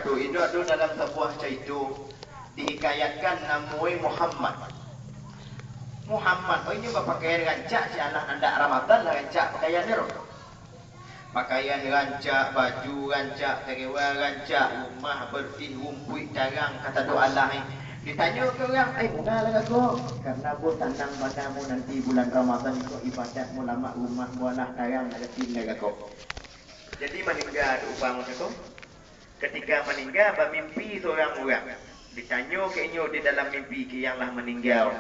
kadu itu ada dalam sebuah cerita dihikayatkan namanya Muhammad. Muhammad, oh ini berpakaian rancak si anak anda Ramadan lah rancak pakaian dia. Pakaian rancak, baju rancak, terewa rancak, rumah bersih, rumput tarang, kata doa Allah ni. Ditanya ke orang, bunga lah aku. Karena bu tanang padamu nanti bulan Ramadan itu ibadat mulama rumah buanah tarang nagatin aku. Jadi meninggal upang aku. Ketika meninggal bermimpi seorang orang. Ditanya ke inyo di dalam mimpi ke yang lah meninggal.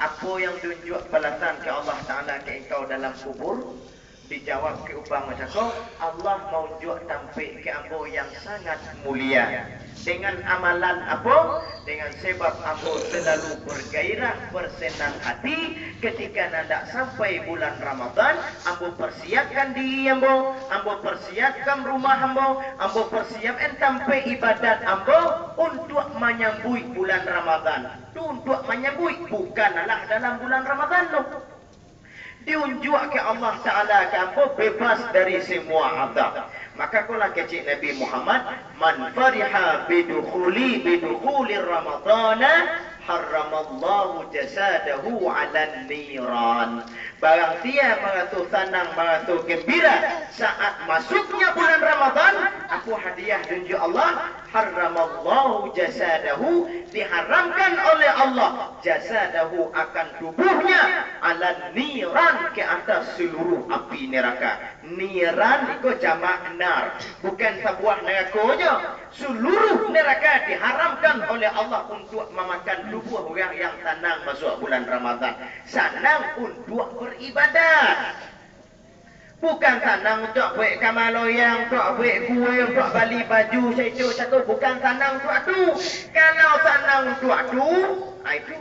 Apa yang tunjuk balasan ke Allah Ta'ala ke engkau dalam kubur? Dijawab ke upang macam Allah mau tunjuk tampil ke ambo yang sangat mulia. Dengan amalan apa? Dengan sebab ambo selalu bergairah, bersenang hati ketika nandak sampai bulan Ramadan. Ambo persiapkan diri ambo persiapkan rumah ambo persiapkan sampai ibadat ambo untuk menyambut bulan Ramadan. Itu untuk menyambut, bukanlah dalam bulan Ramadan loh. Diunjuk ke Allah Ta'ala ke ambo bebas dari semua azab. Maka kala kecik Nabi Muhammad, man fariha bidukhuli Ramadana haramallahu jasadahu 'alan niran. Barang dia merasa senang, merasa gembira saat masuknya bulan Ramadan, aku hadiah tunjuk Allah, haramallahu jasadahu, diharamkan oleh Allah jasadahu akan tubuhnya 'alan niran, ke atas seluruh api neraka. Niran itu jamak nar, bukan sebuah neraka. Seluruh neraka diharamkan oleh Allah untuk memakan tubuh orang yang senang masuk bulan Ramadan. Senang untuk beribadat. Bukan senang untuk buat kamaloyang, untuk buat kue, untuk beli baju, itu satu. Bukan senang untuk itu. Kalau senang untuk itu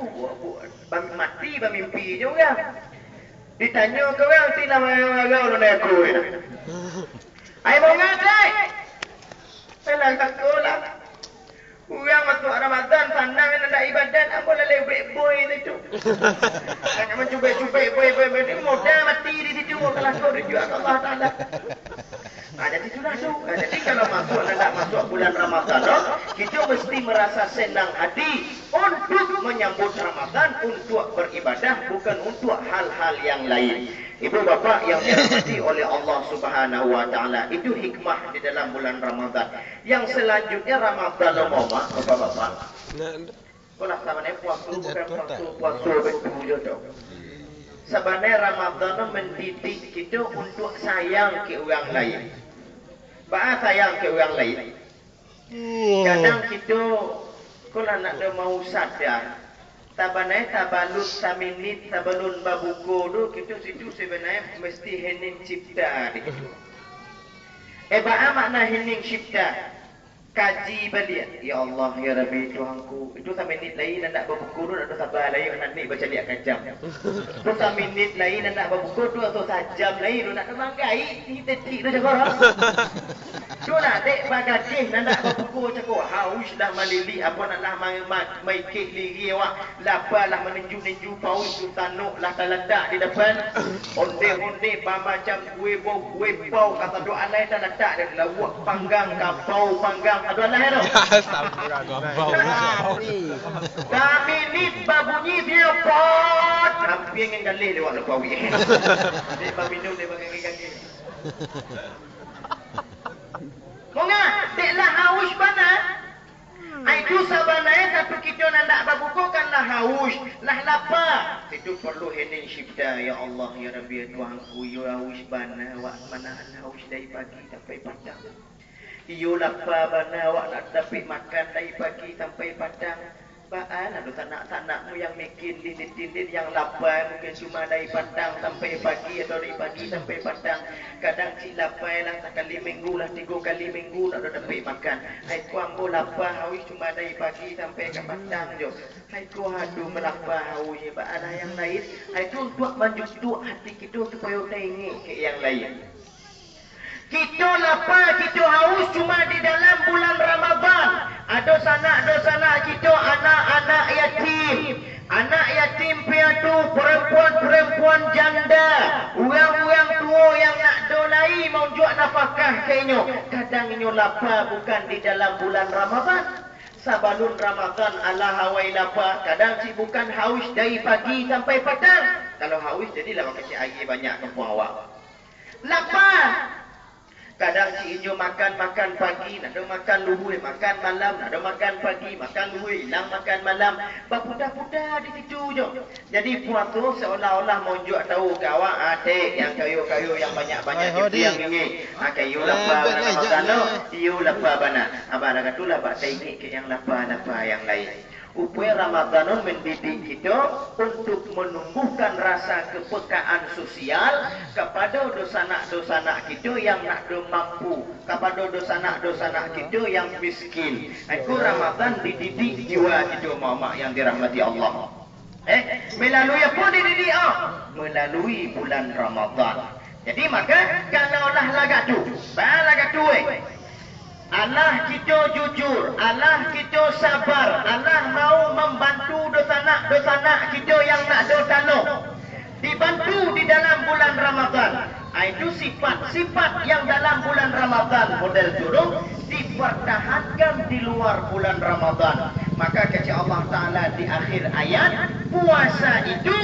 mati bermimpi juga. Ditanya ke orang, tidak marah orang aku. Ay mau ngadai. Saya takut lah. Orang masuk Ramadan senang nak ibadat, apa lalai boy itu. Jangan mencubai-cubai boy ini mudah mati di situ kalau kau dijual Allah Taala. Jadi sudah tu. Jadi kalau masuk bulan Ramadan, kita mesti merasa senang hati untuk menyambut Ramadan, untuk beribadah, bukan untuk hal-hal yang lain. Ibu bapa yang dirahmati oleh Allah Subhanahu wa Ta'ala, itu hikmah di dalam bulan Ramadan. Yang selanjutnya Ramadan Ramadan, bapak-bapak. Kalau sebenarnya puasa bukan puasa betul tu. Sebenarnya Ramadan mendidik kita untuk sayang ke orang lain. Bahasa sayang ke orang lain. Kadang kita kalau nak mau sadar, tabanai tabalut taminit tabalun babuko tu kita situ sebenarnya mesti hening cipta di situ. Bah makna hening cipta. Kaji balik, ya Allah ya Rabbi Tuhanku, itu sampai minit lain nak berbuku tu, nak sabar lain nak ni baca lihat kajam. Tu sampai minit lain nak berbuku tu atau sajam lain nak terbangkai ni tetik tu cakap. Tu nak dek bagadih nak berbuku cakap haus dah malili apa nak lah mai kek liri awak lapalah menenju-nenju paun tu tanuk lah terletak di depan. Onde-onde macam kue pau kata doa lain dah letak dia lawak panggang kapau panggang ada lah tu. Kami ni babunyi dia pot. Hampir dengan galih lewat lepas wi. Dia minum dia pakai kaki. Monga, deklah haus bana. Itu sebenarnya tapi kita nak berbukukanlah haus, lah lapar. Itu perlu hening syibda, ya Allah ya Rabbi Tuhanku, ya haus bana, wak mana haus dari pagi sampai petang. Iyo lapar bana, awak nak dapat makan dari pagi sampai padang. Baan ada tanak-tanakmu yang mikin dinding-dinding yang lapar mungkin cuma dari padang sampai pagi atau dari pagi sampai padang. Kadang cik lapar lah sekali minggu lah 3 kali minggu nak dapat makan. Hai ku ambo lapar haus cuma dari pagi sampai ke padang je. Hai ku hadu melapar hausnya baan yang lain. Hai tu untuk menjujuk hati kita supaya tengok ke yang lain. Kita lapar, kita haus cuma di dalam bulan Ramadan. Ada sanak kita anak-anak yatim. Anak yatim piatu, perempuan-perempuan janda. Orang-orang tua yang nak dolai monjuk nafkah ke inyo. Kadang inyo lapar bukan di dalam bulan Ramadan. Sabalun Ramadan Allah hawai lapar. Kadang si bukan haus dari pagi sampai petang. Kalau haus jadilah makan si air banyak kampung awak. Lapar. Kadang si inyo makan pagi, nak ada makan luhui, makan malam, nak ada makan pagi, makan luhui, hilang makan malam. Berputar-putar di situ je. Jadi puasa seolah-olah monjuk tahu ke awak, adik yang kayu-kayu yang banyak-banyak yang ini. Kayu lapar Ramadan tu, you lapar bana. Abang dah katalah bak taik ke yang lapar-lapar yang lain. Upaya Ramadan mendidik kita untuk menumbuhkan rasa kepekaan sosial kepada dosanak-dosanak kita yang nak mampu, kepada dosanak-dosanak kita yang miskin. Itu Ramadan dididik jiwa kita mak yang dirahmati Allah. Melalui apa dididik? Melalui bulan Ramadan. Jadi maka kalaulah lagat tu, lagat tu Allah kita jujur, Allah kita sabar, Allah mau membantu dosanak kita yang nak tolong. Dibantu di dalam bulan Ramadan. Itu sifat-sifat yang dalam bulan Ramadan model turun dipertahankan di luar bulan Ramadan. Maka kata Allah Ta'ala di akhir ayat, puasa itu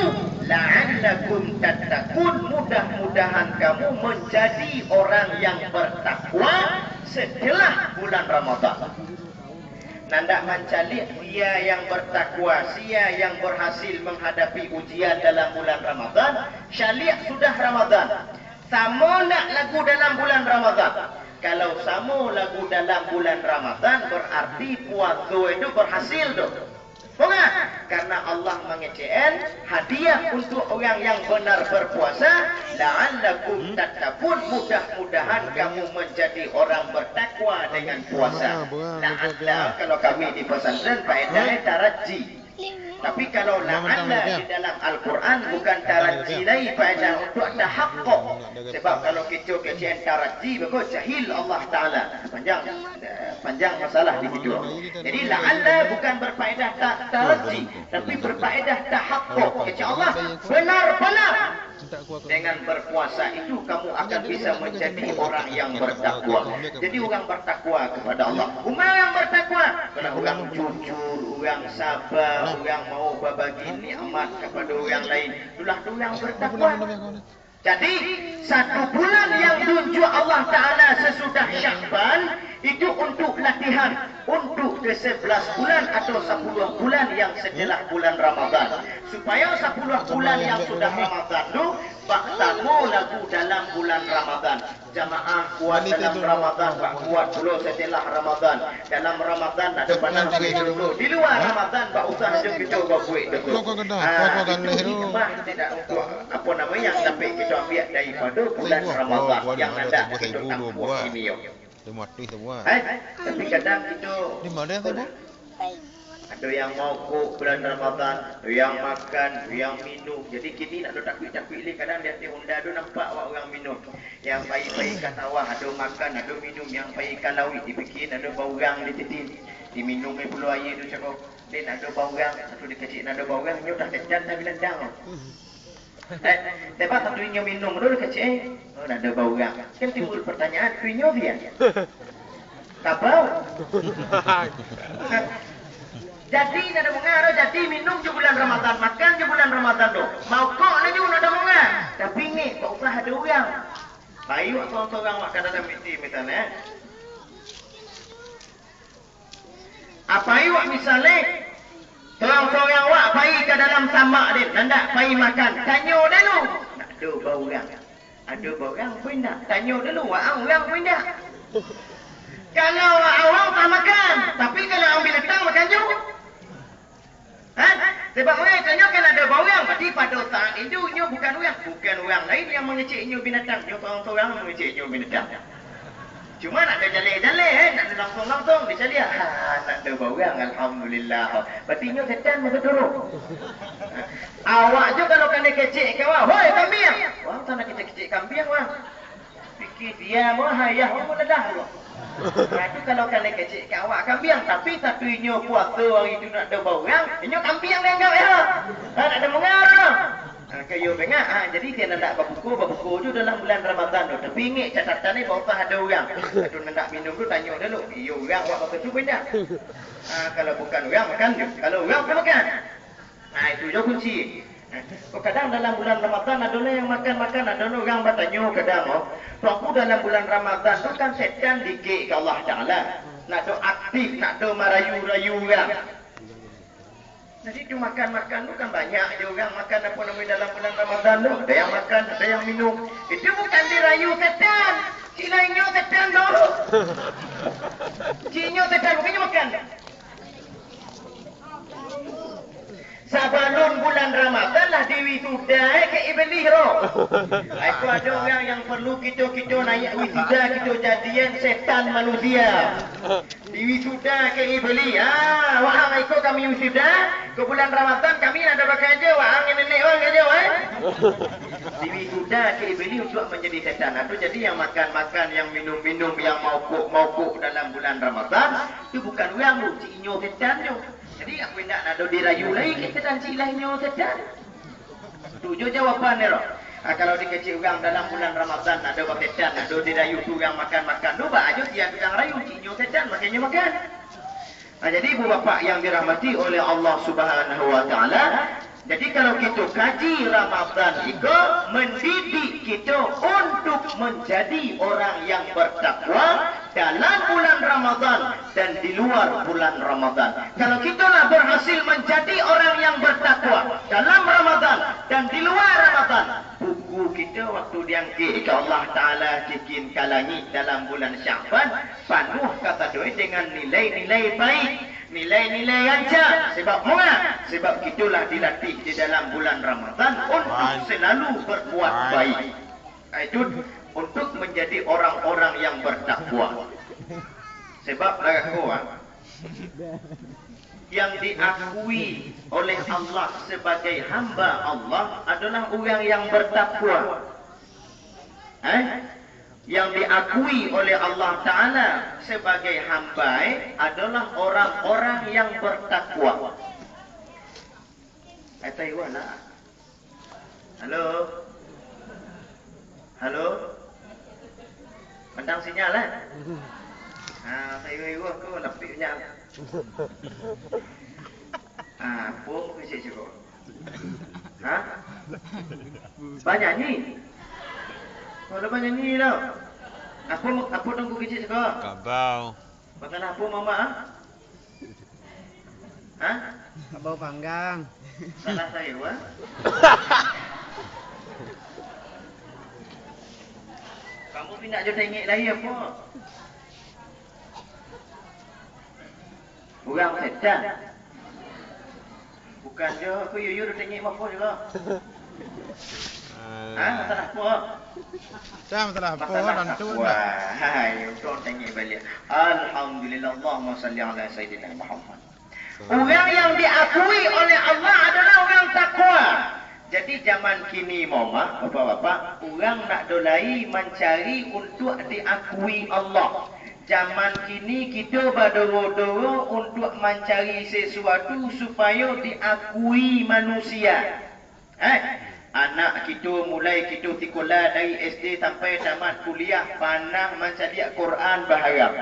la'allakum tattaqun, mudah-mudahan kamu menjadi orang yang bertakwa setelah bulan Ramadan. Nandak mencalik dia yang bertakwa, dia yang berhasil menghadapi ujian dalam bulan Ramadan. Syaliak sudah Ramadan. Sama nak lagu dalam bulan Ramadan. Kalau sama lagu dalam bulan Ramadan berarti puasa itu berhasil tu. Bukan? Karena Allah mengecewakan hadiah untuk orang yang benar berpuasa. La'allakum tattaqun, mudah-mudahan kamu menjadi orang bertakwa dengan puasa. La'alla kalau kami di pesantren faedahnya taraji. Tapi kalau la'alla di dalam Al-Quran bukan taraji lagi, faedah untuk tahaqquk. Sebab kalau kita kecian taraji, maka jahil Allah Ta'ala. Panjang masalah di situ. Jadi la'alla bukan berfaedah taraji, tapi berfaedah tahaqquk. Kata Allah, benar-benar dengan berpuasa itu kamu akan bisa menjadi orang yang bertakwa. Jadi orang bertakwa kepada Allah. Orang yang bertakwa, kena orang jujur, orang sabar, orang mau berbagi nikmat kepada orang lain. Itulah orang bertakwa. Jadi satu bulan yang tunjuk Allah Ta'ala sesudah Syakban itu untuk latihan untuk ke 11 bulan atau 10 bulan yang setelah bulan Ramadan. Supaya 10 bulan yang sudah Ramadan itu baktamu lagu dalam bulan Ramadan. Jamaah kuat dalam Ramadan, bak kuat dulu setelah Ramadan. Dalam Ramadan ada pandang duit dulu. Di luar Ramadan bak usah ada kita buat duit dulu. Itu hikmah tidak untuk apa namanya yang dapat kita ambil daripada bulan Ramadan yang ada kita buat ini. Tapi kadang kita ada yang mau kok bulan Ramadan, ada yang makan, ada yang minum. Jadi kini nak ada takut-takut ni kadang dia Honda tu nampak orang minum. Yang baik-baik kat sawah ada makan, ada minum. Yang baik kalawit dipikir ada baurang di titin. Diminum puluh air tu cakap, dia nak ada baurang, satu dia kecil nak ada baurang, dia dah kejan dah bila dang. Lepas satu dia minum dulu kecil, nak ada baurang. Kan timbul pertanyaan, kuinyo dia? Kapau. Jadi ada mengarah, jadi minum je bulan Ramadan, makan je bulan Ramadan tu. Mau kok na je ada mengarah. Tapi ni tak usah ada orang. Bayu seorang wak dalam miti misalnya. Apa iwak misalnya seorang wak pai ke dalam tamak dia, nandak pai makan. Tanya dulu. Nak ada baurang. Ada baurang pun tak. Tanya dulu orang pun tak. Kalau awak tak makan, tapi kalau ambil datang makan juga. Sebab orang tanya kan ada baurang, berarti pada saat itu nyo bukan orang lain yang mengecek nyo binatang. Nyo seorang mengecek nyo binatang. Cuma nak ada jaleh-jaleh, nak ada langsung-langsung dia cari. Nak ada baurang, alhamdulillah. Berarti nyo setan masuk turun. Awak je kalau kena kecek ke awak, hoi kambing. Wah, tak nak kita kecek kambing wah. Fikir dia mah hayah mau ledah lu. Itu kalau kena kecek ke awak kambing, tapi satu inyo puasa hari itu nak ada baurang, inyo kambing dia anggap ya. Nak ada mengarah. Kayu bengak. Jadi dia nak berbuku je dalam bulan Ramadan tu. Tapi ingat catatan ni bawa ada orang. Kalau nak minum tu tanya dulu. Iya orang buat apa tu benda. Kalau bukan orang makan je. Kalau orang tak makan. Itu je kunci. Kadang dalam bulan Ramadan ada yang makan-makan, ada orang bertanya kadang aku dalam bulan Ramadan tu kan setan dikik ke Allah Ta'ala. Nak do aktif, nak do merayu-rayu orang. Jadi tu makan-makan tu kan banyak je orang makan apa namanya dalam bulan Ramadan tu. Ada yang makan, ada yang minum. Itu bukan dirayu setan. Cik lainnya setan tu. Ciknya setan bukannya makan. Sebelum bulan Ramadan lah diwisuda ke iblis roh. Itu ada orang yang perlu kita naik wisuda kita jadian setan manusia. Diwisuda ke iblis. Wahang ikut kami wisuda ke bulan Ramadan kami ada pakai aja wahang nenek orang aja diwisuda ke iblis untuk menjadi setan. Itu jadi yang makan-makan, yang minum-minum, yang maukuk dalam bulan Ramadan itu bukan orang tu, ciknya setan tu. Jadi aku nak ada dirayu lagi kita dan cik lainnya sedar. Tujuh jawapan ni roh. Kalau dikecil orang dalam bulan Ramadan ada setan, ada dirayu tu yang makan-makan. Lupa aja dia sedang rayu ciknya setan makanya makan. Jadi ibu bapa yang dirahmati oleh Allah Subhanahu Wa Taala. Jadi kalau kita kaji Ramadan itu mendidik kita untuk menjadi orang yang bertakwa dalam bulan Ramadan dan di luar bulan Ramadan. Kalau kita nak berhasil menjadi orang yang bertakwa dalam Ramadan dan di luar Ramadan, buku kita waktu diangkit ke Allah Ta'ala bikin kalangi dalam bulan Syaban, penuh kata doi dengan nilai-nilai baik. Nilai-nilai aja sebab mana? Sebab itulah dilatih di dalam bulan Ramadan untuk selalu berbuat baik. Itu untuk menjadi orang-orang yang bertakwa. Sebab lagaku yang diakui oleh Allah sebagai hamba Allah adalah orang yang bertakwa. Yang diakui oleh Allah Ta'ala sebagai hamba adalah orang-orang yang bertakwa. Taiwan lah. Halo? Halo? Pandang sinyal lah. Taiwan ke lapik sinyal. Apa aku cik cukup? Banyak ni? Kalau banyak ni tau. Apa tunggu kecil sekarang? Kabau. Makan apa mama? Kabau panggang. Salah saya Kamu pindah je tengok lagi apa? Orang setan. Bukan je aku yuyu dah tengok apa juga. Masalah apa? Masalah apa? Hai, untuk tengok balik. Alhamdulillah, Allahumma salli ala Sayyidina Muhammad. Orang yang diakui oleh Allah adalah orang takwa. Jadi zaman kini mama, bapak-bapak, orang nak dolai mencari untuk diakui Allah. Zaman kini kita berdoro-doro untuk mencari sesuatu supaya diakui manusia. Anak kita mulai kita tikolah dari SD sampai tamat kuliah panah mencari Quran berharap.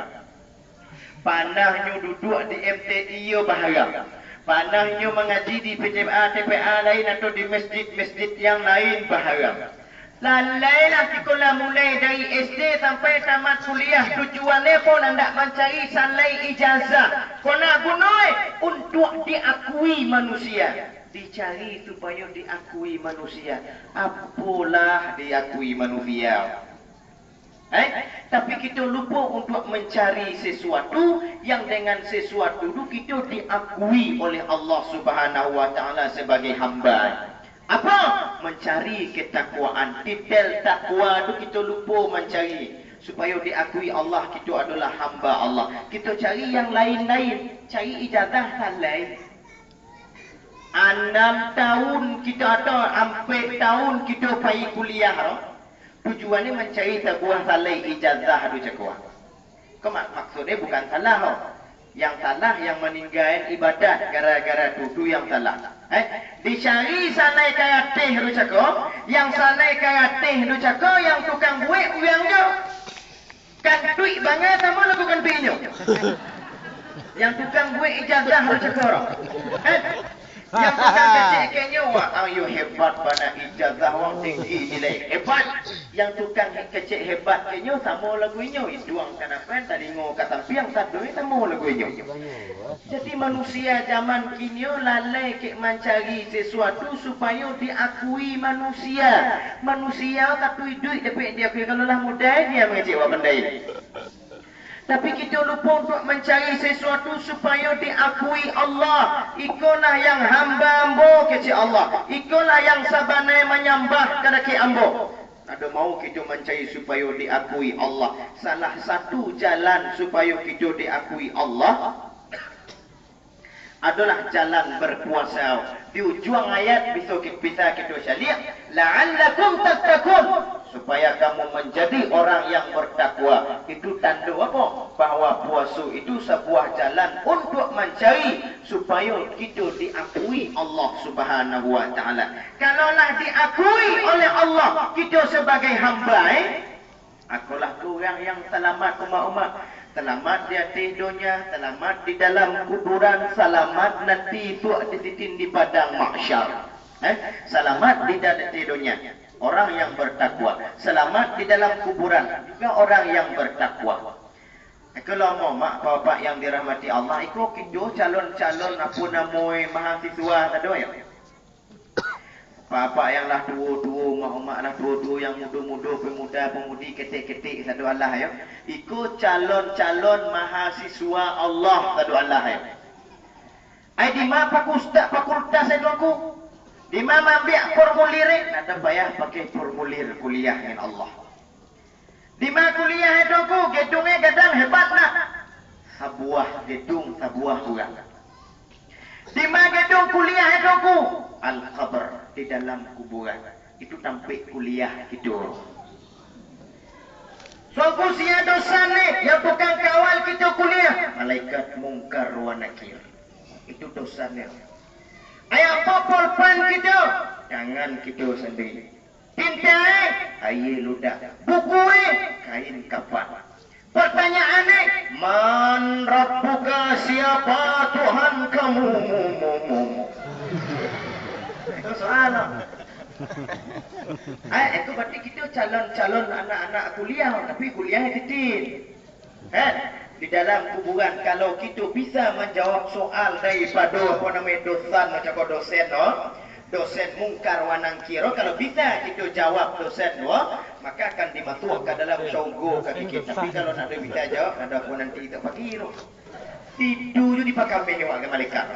Panahnya duduk di MTI berharap. Panahnya mengaji di TPA lain atau di masjid-masjid yang lain berharap. Lalailah tikolah mulai dari SD sampai tamat kuliah tujuannya pun hendak mencari salai ijazah. Kau nak guna untuk diakui manusia. Dicari supaya diakui manusia. Apalah diakui manusia. Tapi kita lupa untuk mencari sesuatu yang dengan sesuatu itu kita diakui oleh Allah Subhanahu Wa Taala sebagai hamba. Apa? Mencari ketakwaan. Detail takwa itu kita lupa mencari supaya diakui Allah kita adalah hamba Allah. Kita cari yang lain-lain, cari ijazah salai. 6 tahun kita ada, hampir tahun kita pergi kuliah. Tujuannya mencari sebuah salai ijazah itu cakap. Maksudnya bukan salah. Yang salah yang meninggalkan ibadat gara-gara tudu yang salah. Dicari sanai karatih lu cakap, yang sanai karatih lu cakap, yang tukang buik uyang je. Kan duit banget sama lakukan pinyo. Yang tukang buik ijazah lu cakap orang. Yang tukang kecil kayaknya wah ayo hebat pada ijazah orang tinggi nilai hebat. Yang tukang kecil hebat kayaknya sama lagunya iduang kenapa tadi ngo kata piang satu ni sama lagunya. Jadi manusia zaman kini lalai ke mencari sesuatu supaya diakui manusia. Manusia tak duit dapat dia kalau lah mudah dia mengecewa benda ini. Tapi kita lupa untuk mencari sesuatu supaya diakui Allah. Ikolah yang hamba ambo kecil Allah. Ikolah yang sabanai menyembah kepada ambo. Ada mau kita mencari supaya diakui Allah. Salah satu jalan supaya kita diakui Allah adalah jalan berpuasa. Di ujung ayat bisa kita lihat, la'allakum tattaqun, supaya kamu menjadi orang yang bertakwa. Itu tanda apa? Bahawa puasa itu sebuah jalan untuk mencari supaya kita diakui Allah Subhanahu wa taala. Kalaulah diakui oleh Allah kita sebagai hamba, akulah orang yang selamat umat-umat. Selamat di atas dunia, selamat di dalam kuburan, selamat nanti itu dititin di padang mahsyar. Selamat di atas dunia, orang yang bertakwa. Selamat di dalam kuburan, juga orang yang bertakwa. Kalau mau mak bapak yang dirahmati Allah, ikut kita calon-calon apa namanya mahasiswa tadi ya. Bapak yang lah dua-dua, mak lah dua-dua yang muda-muda, pemuda-pemudi, ketik-ketik satu Allah ya. Ikut calon-calon mahasiswa Allah satu Allah ya. Di mana fakultas itu aku? Di mana ambil formulir? Ada payah pakai formulir kuliah dengan Allah. Di mana kuliah itu aku? Gedungnya gadang hebat nak. Sebuah gedung, sebuah orang. Di mana gedung kuliah itu aku? Al-Qabr, di dalam kuburan. Itu tampik kuliah gitu. Suatu sia dosa ni yang bukan kawal kita kuliah. Malaikat mungkar wa nakir. Itu dosa ni. Ayah popol pan kita. Jangan kita sendiri. Tinta air ludah. Buku kain kapan. Pertanyaan ni, man rabbuka, siapa Tuhan kamu? Itu soalan. Itu berarti kita calon-calon anak-anak kuliah, tapi kuliah titin. Di dalam kuburan, kalau kita bisa menjawab soal daripada apa namanya dosen, dosen mungkar wa nakir, kalau bisa kita jawab dosen maka akan dimasukkan dalam syurga kaki kita. Tapi kalau nak ada bisa jawab, ada pun nanti kita pagi tidur je dipakai menyoak ke malaikat.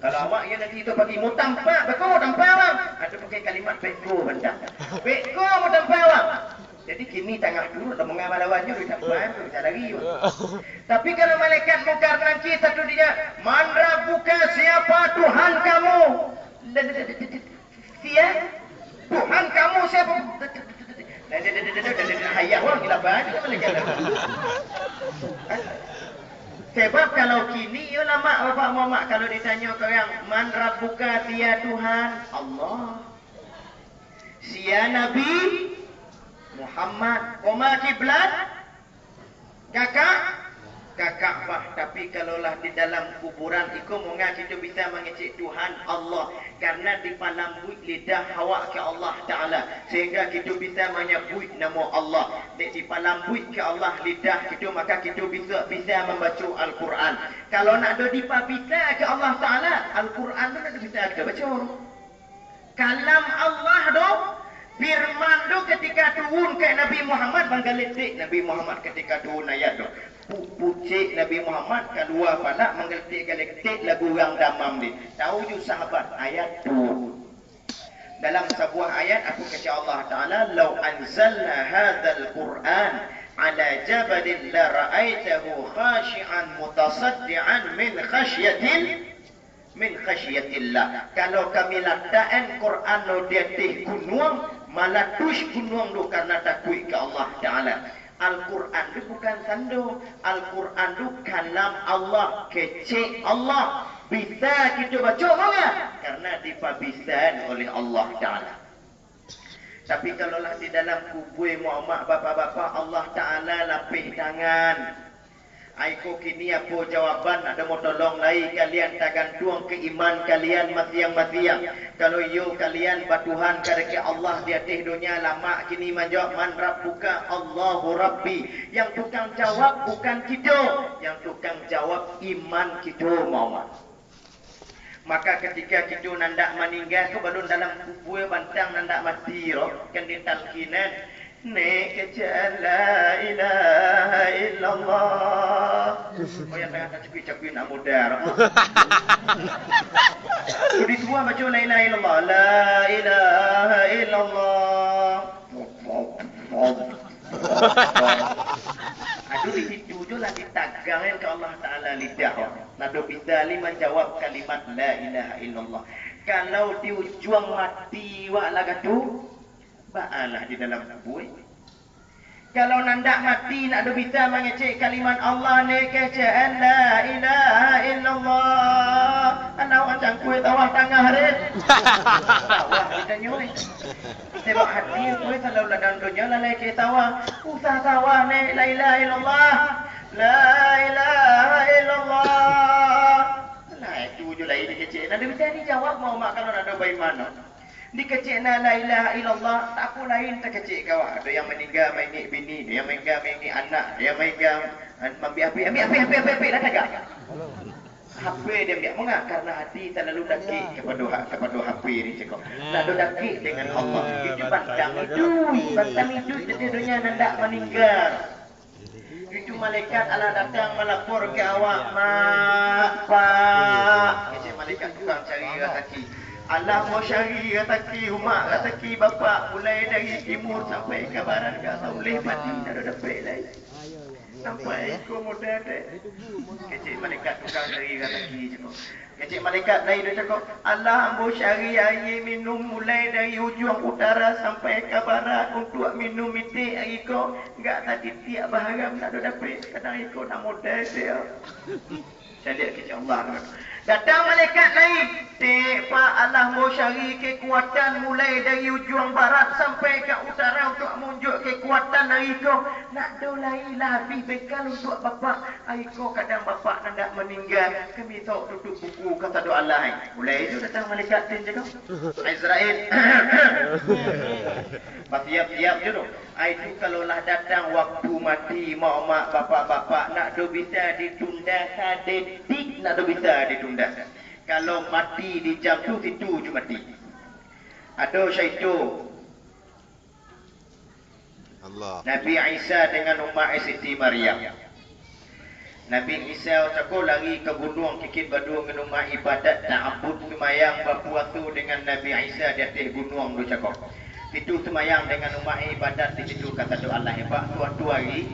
Kalau awak yang nanti itu pagi mau tampak, beko tampak awak. Ada pakai kalimat beko benda. Beko mau tampak awak. Jadi kini tengah turun dah mengamal awaknya dia tampak tu bisa lagi. Tapi kalau malaikat mungkar nakir satu dia, man rabbuka, siapa Tuhan kamu? Siapa? Tuhan kamu siapa? Hayah orang gila banyak malaikat. Sebab kalau kini ya lama bapak mamak kalau ditanya ke orang man rabbuka, sia Tuhan Allah, sia Nabi Muhammad, koma kiblat kakak Ka'bah. Tapi kalaulah di dalam kuburan itu mungkin kita bisa mengecek Tuhan Allah karena di palambut lidah hawa ke Allah Ta'ala sehingga kita bisa menyebut nama Allah di palambut ke Allah lidah kita, maka kita bisa membaca Al-Quran. Kalau nak ada bisa ke Allah Ta'ala, Al-Quran tu nak bisa kita baca. Kalam Allah tu firman tu ketika turun ke Nabi Muhammad menggeletik Nabi Muhammad ketika turun ayat tu. Pucik Nabi Muhammad kedua pada menggeletik lagu orang damam ni. Tahu ju sahabat ayat tu. Dalam sebuah ayat aku kata Allah Taala, "Lau anzalna hadzal Qur'an ala jabalin la ra'aitahu khashi'an mutasaddian min khasyatillah." Kalau kami letakkan Quran di atas gunung, malah tush gunung tu karena takut ke Allah Taala. Al-Quran itu bukan sando. Al-Quran itu kalam Allah, kecek Allah. Bisa kita baca mana? Karena dipabisan oleh Allah Ta'ala. Tapi kalaulah di dalam kubur Muhammad bapa-bapa, Allah Ta'ala lapih tangan. Aiko kini apa jawaban ada mau tolong lai kalian tergantung ke iman kalian masing-masing. Kalau yo kalian batuhan kepada Allah di atas dunia lama kini menjawab man rabbuka Allahu Rabbi. Yang tukang jawab bukan kita, yang tukang jawab iman kita Muhammad. Maka ketika kita nandak meninggal ke balun dalam kubur bantang nandak mati roh kan ditalkinan nek kecil la ilaha illallah. Oh yang tengah tak cekui nak muda. Jadi semua baca la ilaha illallah, la ilaha illallah. Aduh di situ je lah ditagangin ke Allah Ta'ala lidah. Nado bisa menjawab kalimat la ilaha illallah. Kalau di ujung mati wak lagatu ba'alah di dalam kubur. Kalau nandak mati nak ada bisa mengecek kalimat Allah ni kecaan la ilaha illallah. Anak macam kuih tawah tengah red. Tawah kita nyoi. Sebab hati kuih selalu dalam dunia lalai ke tawah. Usah tawah ni la ilaha illallah. La ilaha illallah. Nah itu je lah ini kecek. Nak ada bisa dijawab mau mak kalau nak ada bayi mana. Dikecekna la ilaha illallah, tak apa lain tak kecek kau. Ada yang meninggal mainik bini, ada yang meninggal mainik anak, ada yang meninggal ambil api dah tak. HP dia ambil mengak karena hati terlalu dakik kepada HP ni cakap. Terlalu dakik dengan Allah. Itu bantang itu jadi dunia nandak meninggal. Itu malaikat Allah datang melapor ke awak, mak, pak. Kecek malaikat tukang cari kaki. Allah mau syari kataki, umat kataki, bapa mulai dari timur sampai ke barat ke boleh mati dah dapat lain. Sampai ke muda dek. Kecik malaikat tukang syari kataki cakap. Kecik malaikat lain dia cakap, Allah mau syari air minum mulai dari hujung utara sampai ke barat untuk minum itik air kau. Enggak tadi tiap baharam nak dapat. Kadang ikut nak muda dia. Saya lihat kecik Allah. Datang malaikat lain. Pak Allah mau syari kekuatan mulai dari ujung barat sampai ke utara untuk menunjuk kekuatan dari kau. Nak dolai lebih bekal untuk bapa. Aiko kadang bapa nak meninggal. Kami tahu tutup buku kata doa Allah. Mulai itu datang malaikat lain je kau. Israel. Siap-siap je tu. Itu kalaulah datang waktu mati mak bapa-bapa nak do bisa ditunda sadetik nak do bisa ditunda. Kalau mati di jam tu situ je mati. Ada syaitu Allah. Nabi Isa dengan Ummah Siti Maryam. Nabi Isa cakap lari ke gunung kikit badu dengan Ummah ibadat ta'abud semayang berpuasa dengan Nabi Isa di atas gunung tu cakap. Itu semayang dengan Ummah ibadat di situ kata doa Allah hebat. Suatu hari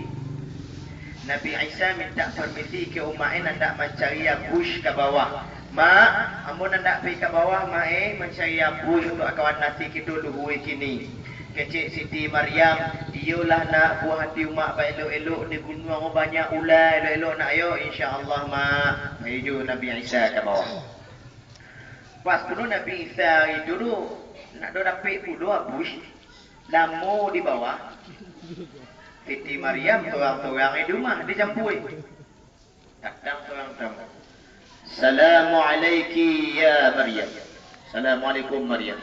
Nabi Isa minta permisi ke Ummah nak mencari bush ke bawah. Mak, amun nak pergi ke bawah, mak mencari bush untuk kawan nasi kita luhui kini. Kecik Siti Maryam, dialah nak buah hati mak elok-elok di gunung banyak ular elok-elok nak yo insya-Allah mak. Menuju Nabi Isa ke bawah. Pas dulu Nabi Isa itu dulu nak dapat puluh bush lamo di bawah. Siti Maryam seorang-seorang di rumah dicampur. Datang seorang tamu. Assalamualaikum ya Maryam. Assalamualaikum Maryam.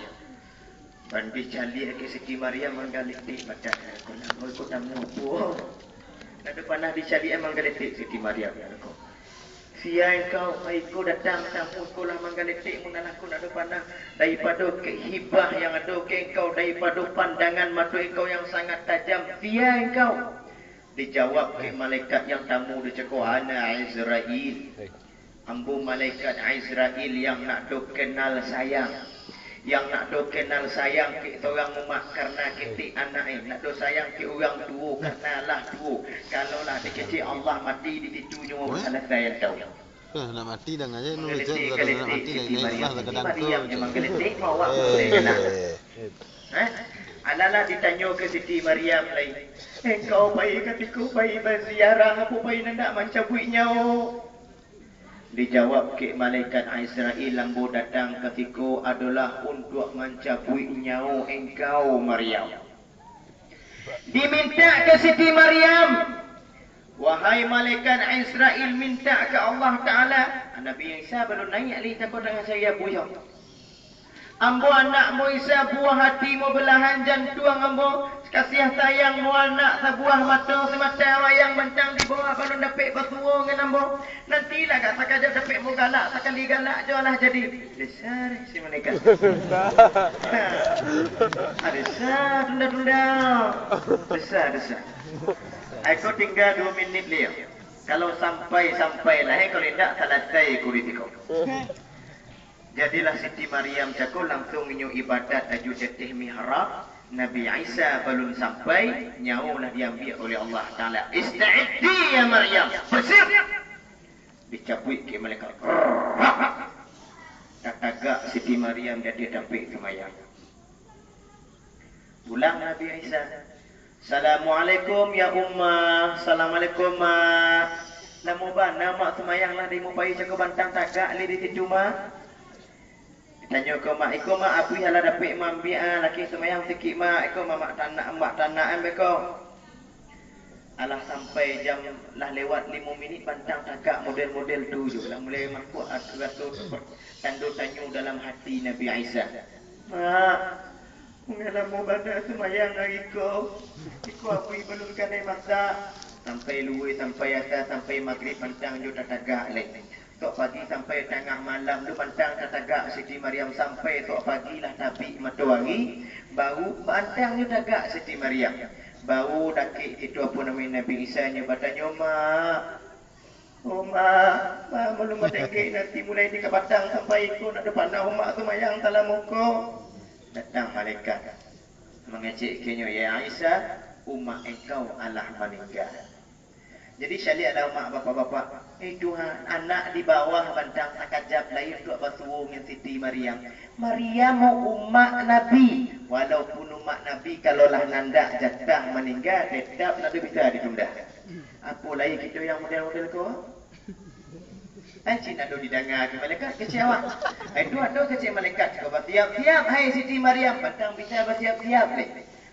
Bandi cali ke Siti Maryam menggalitik badan aku nak ikut tamu apa. Nak panah dicali menggalitik Siti Maryam aku. Sia engkau aku datang tamu sekolah menggalitik mun aku nak panah daripada kehibah yang ada ke engkau daripada pandangan mata engkau yang sangat tajam. Sia engkau. Dijawab ke malaikat yang tamu dia cakap ana Israel. Ambu malaikat Israel yang nak do kenal sayang. Yang nak do kenal sayang ke orang umat karena ketik anak nak do sayang ke orang tua karena lah tua. Kalau lah dikecil Allah mati di situ cuma salah saya tahu. Nak mati dah ngaji nu je nak mati dah ngaji lah kadang tu. Memang geletik mau awak boleh kenal. Alalah ditanya ke Siti Maryam lain. Engkau bayi katiku bayi berziarah apa bayi nak macam buitnya. Dijawab ke malaikat Israel lambo datang ketika adalah untuk mencabui nyawa engkau Maryam. Diminta ke Siti Maryam, wahai malaikat Israel minta ke Allah Ta'ala. Nabi Isa belum naik li takut dengan saya buyang. Ambo anak mo Isa buah hati mo belahan jantung ambo kasih sayang mo anak sebuah mata semata wayang mentang di bawah balon dapat bersuara dengan ambo. Nantilah kat sakaja dapat mo galak sekali galak jualah jadi. Besar si malaikat. Besar tunda-tunda. Besar. Aku tinggal 2 minit dia. Kalau sampailah kalau tidak selesai kuritiko. Jadilah Siti Maryam cakap langsung nyu ibadat aju jatih mihrab. Nabi Isa belum sampai, nyawalah diambil oleh Allah Ta'ala. Ista'iddi ya Maryam. Bersih. Dicabut ke malaikat. Tak tagak Siti Maryam jadi dapat semayang. Pulang Nabi Isa. Assalamualaikum ya ummah. Assalamualaikum mak. Namo bana mak semayanglah di mupai cakap bantang tagak li di situ mak. Tanya ke mak, iko mak api hala dapat mambi laki semayang sikit mak, iko mak tanah ambeko. Alah sampai jam lah lewat 5 minit bantang tagak model-model tu je lah mulai makuk rasul tandu tanyu dalam hati Nabi Isa. Mak, mengalah mau bana semayang hari iko api belum kanai masak. Sampai luwe, sampai asar, sampai maghrib bantang je tagak lagi. Tok pagi sampai tengah malam tu bantang tagak Siti Maryam sampai tok pagilah tapi matahari baru bantang tu tagak Siti Maryam. Baru dakik itu apa nama Nabi Isa nya bertanya mak. Oh mak belum dakik nanti mulai di batang sampai ikut nak depan mak tu mayang dalam muka. Datang malaikat mengecek kenyo ya Aisyah, umat engkau Allah meninggal. Jadi syalik ada mak bapak-bapak. Tuhan, anak di bawah bantang sakajap lain untuk bersuung dengan Siti Maryam. Maryam mau umat Nabi. Walaupun umat Nabi kalaulah nandak jatah meninggal, tetap Nabi bisa ditunda. Apa lagi kita yang model-model kau? Cik nak didengar ke malaikat kecewa. Itu ada kecil malaikat kau bersiap-siap. Hai Siti Maryam, bantang bisa bersiap-siap.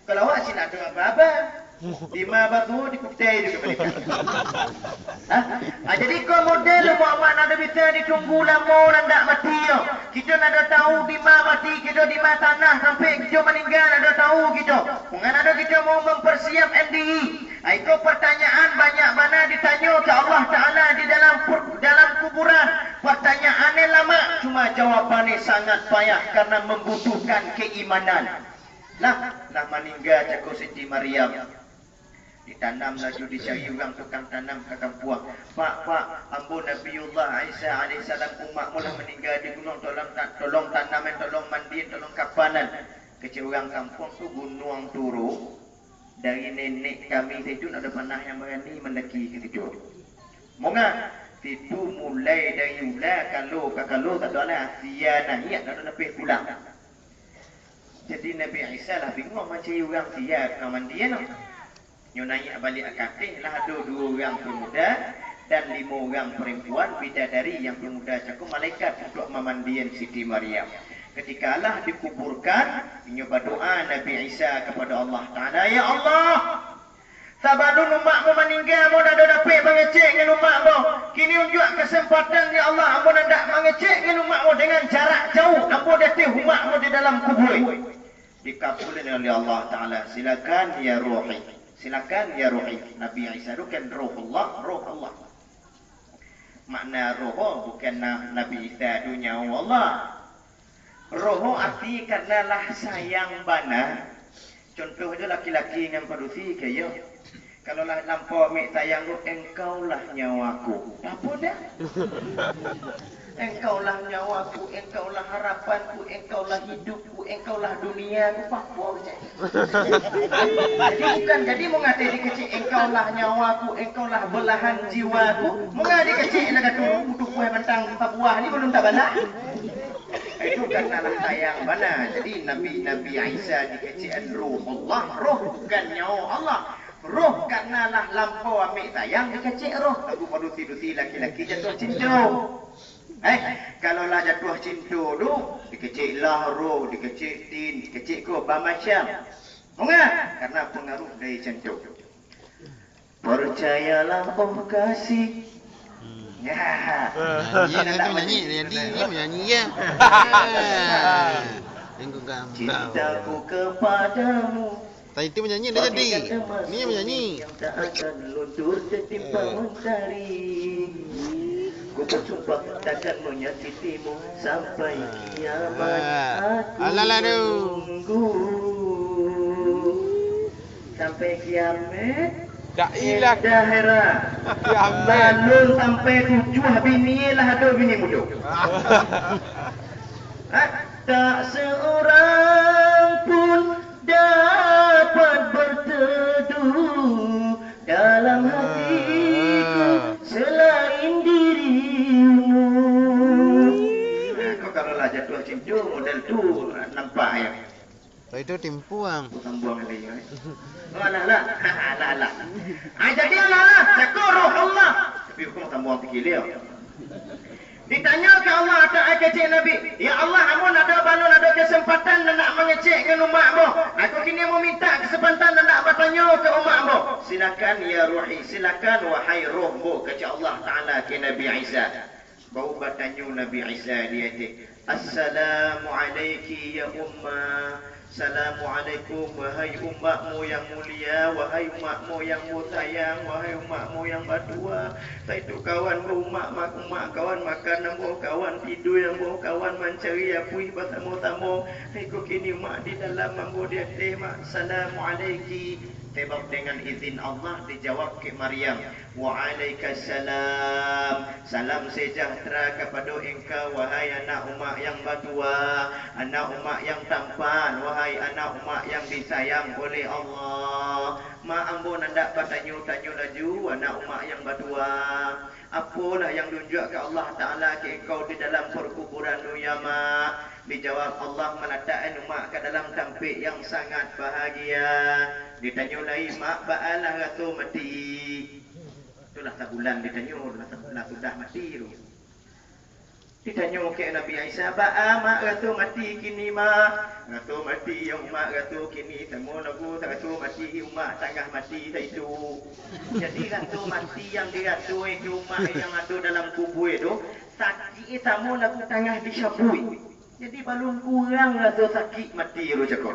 Kalau awak cik nak apa-apa, 5 batu dikutai juga mereka. Jadi kau model Muhammad nak bisa ditunggu lama dan tak mati. Kita nak tahu di mana mati, kita di mana tanah sampai kita meninggal ada tahu kita. Mungkin ada kita mau mempersiap MDI. Itu pertanyaan banyak mana ditanya ke Allah Ta'ala di dalam kuburan. Pertanyaannya lama, cuma jawapannya sangat payah karena membutuhkan keimanan. Lah meninggal cakap Siti Maryam. Ditanam laju dicari orang tukang tanam ke kampung. Pak, ambo Nabiullah Isa alaihissalam umat mula meninggal di gunung tolong tanaman, tolong mandi, tolong kapanan. Kecil orang kampung tu gunung turu. Dari nenek kami itu ada panah yang berani mendaki ke situ. Monga itu mulai dari ular kalau tak ada lah sia naik tak ada lebih pulang. Jadi Nabi Isa lah bingung macam orang sia kamandian. Nyo naik balik akatih lah ada 2 orang pemuda dan 5 orang perempuan bidadari yang pemuda cakap malaikat untuk memandian Siti Maryam. Ketika Allah dikuburkan, nyo berdoa Nabi Isa kepada Allah Ta'ala, ya Allah, sabalun umatmu meninggal, mu dah dapat mengecek dengan umatmu. Kini unjuk kesempatan ya Allah, amu nak mengecek dengan umatmu dengan jarak jauh. Amu datang umatmu di dalam kubur. Dikabulkan oleh Allah Ta'ala. Silakan ya ruhi. Silakan ya ruhi. Nabi Isa itu kan roh Allah. Makna roh bukan Nabi Isa itu nyawa Allah. Roh arti karenalah sayang bana. Contohnya laki-laki dengan padusi kaya. Kalau lah lampau amik sayang tu, engkaulah nyawaku. Apa dah? Engkaulah nyawaku, engkaulah harapanku, engkaulah hidupku, engkaulah duniaku. Apa saja. Jadi mengatakan di kecil engkaulah nyawaku, engkaulah belahan jiwaku. Mengatakan di kecil nak kata butuh kuih bentang 4 buah ni belum tak banyak. Itu itu karenalah sayang mana. Jadi Nabi Isa dikecil ruh Allah, roh bukan nyawa Allah. Roh karenalah lampau ambil sayang dikecil roh. Lagu padusi-dusi laki-laki jatuh cinta. Kalau lah jatuh cinta tu, dikecil lah roh, dikecil tin, dikecil ko bamasyam. Enggak, karena pengaruh dari cinta. Percayalah oh kasih. Ya. Nyanyi dia menyanyi ya. Tengok gambar. Cintaku kepadamu. Tadi itu menyanyi dia jadi. Ini yang menyanyi. Yang tak akan luntur setimpa mentari. Ku bersumpah takkan menyakitimu sampai kiamat. Alalah tu. Tunggu sampai kiamat. Tak ilah. Dahera. Kiamat. Balun sampai 7 bini lah ada bini muda. Tak seorang pun dapat berteduh dalam hatiku selain dirimu. Kau kalau lah jatuh cinta model tu nampak ya. Itu timpuang. Tambuang lagi. Alah. Jadi Allah, syukur Allah. Tapi hukum tambuang fikir dia. Ditanya ke Allah tak kecek Nabi. Ya Allah, amun ada balon ada kesempatan nak mengecek dengan umatmu. Aku kini mau minta kesempatan nak bertanya ke umatmu. Silakan ya ruhi, silakan wahai rohmu kata Allah Taala ke Nabi Isa. Bau bertanya Nabi Isa dia kata, Assalamu alayki ya ummah. Assalamualaikum wahai umatmu yang mulia, wahai umatmu yang sayang, wahai umatmu yang berdua. Itu kawan umat kawan makan namo, kawan tidur namo, kawan mencari apui bertemu-temu. Aku kini mak di dalam mambo dia tema. Assalamualaikum. Sebab dengan izin Allah dijawab ke Maryam, Waalaikumsalam. Salam sejahtera kepada engkau wahai anak umat yang berdua, anak umat yang tampan, wahai anak umat yang disayang oleh Allah. Mak ambo nandak bertanya-tanya laju anak umat yang berdua. Apalah yang tunjuk ke Allah Ta'ala ke engkau di dalam perkuburan dunia mak? Dijawab Allah meletakkan umat ke dalam tampik yang sangat bahagia. Ditanya lagi mak baalah ratu mati. Itulah sebulan ditanya lah sudah mati tu. Ditanya ke Nabi Isa, ba'a mak ratu mati kini mak. Ratu mati yang umat ratu kini semua lagu ratu mati umat tengah mati itu. Jadi ratu mati yang diratu itu umat yang ada dalam kubur itu sakit semua lagu tengah disabui. Jadi balun kurang rasa sakit mati tu cakap.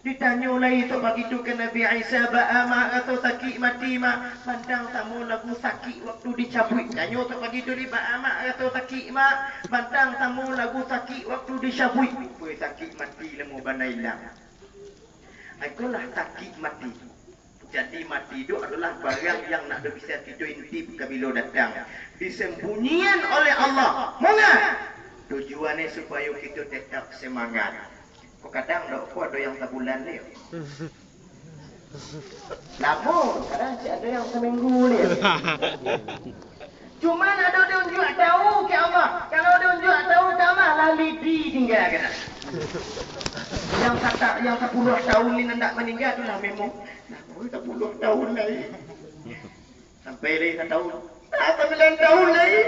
Ditanya lagi tu begitu ke Nabi Isa, ba'a mak rasa sakit mati mak. Pandang tamu lagu sakit waktu dicabut. Tanya tu begitu di ba'a mak rasa sakit mak. Pandang tamu lagu sakit waktu dicabut. Apa sakit mati lemu banailah. Itulah sakit mati. Jadi mati itu adalah barang yang nak bisa kita intip kabila datang. Disembunyian oleh Allah. Mengapa? Tujuannya supaya kita tetap semangat. Kau kadang ada yang sebulan ni. Namun, kadang ada yang seminggu ni. Cuma ada tunjuk tahu ke Allah. Kalau tunjuk tahu ke Allah, lali tinggal kena. Yang 10 tahun ni nak meninggal tu lah memang. Nah, 10 tahun lagi. Sampai lagi 1 tahun. 9 tahun lagi.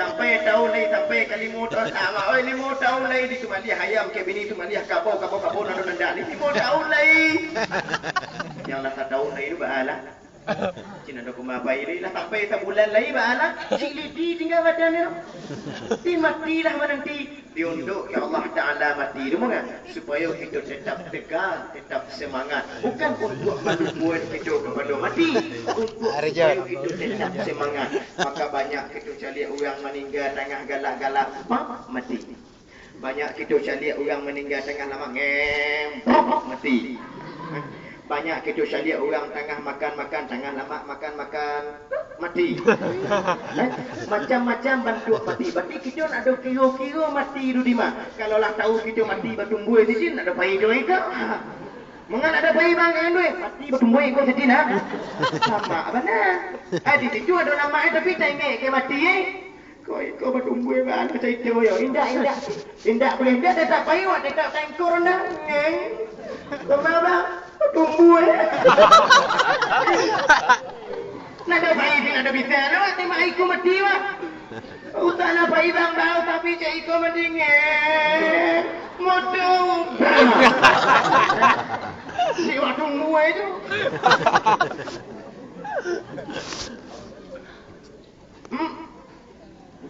Sampai tahun lagi, sampai ke 5 tahun. Sama, 5 tahun lagi di cuma dia hayam ke bini cuma dia kabau nanda ni 5 tahun lagi. Yang lah 1 tahun lagi tu baalah. Cina ada kumapai ni lah sampai sebulan lagi baalah. Cik Lidi tinggal badan ni. Ti matilah nanti. Diunduk ya Allah Taala mati tu kan supaya kita tetap tegar, tetap semangat. Bukan untuk buat kita kepada mati, untuk supaya kita tetap semangat. Maka banyak kita cari orang meninggal tengah galak-galak mati. Banyak kita cari orang meninggal tengah lama mati. Banyak kita cari orang tengah makan-makan tengah lama makan-makan mati. Macam-macam bentuk mati. Berarti kita nak ada kira-kira mati tu di mana. Kalau lah tahu kita mati bertumbuh di sini, nak ada bayi duit ke? Mengan ada bayi bangkan duit, mati bertumbuh ikut di sini. Sama benar. Di situ ada nama tapi tak ingat ke mati Kau bertumbuh mana cerita yo. Indak boleh dia tak payah awak dekat tangkor dah. Bang. Tumbuh. Nak ada bayi ada bisa awak tembak iku mati wah. Utana bayi bang bau tapi cak iku mendingan. Modong. Si wadung gue itu.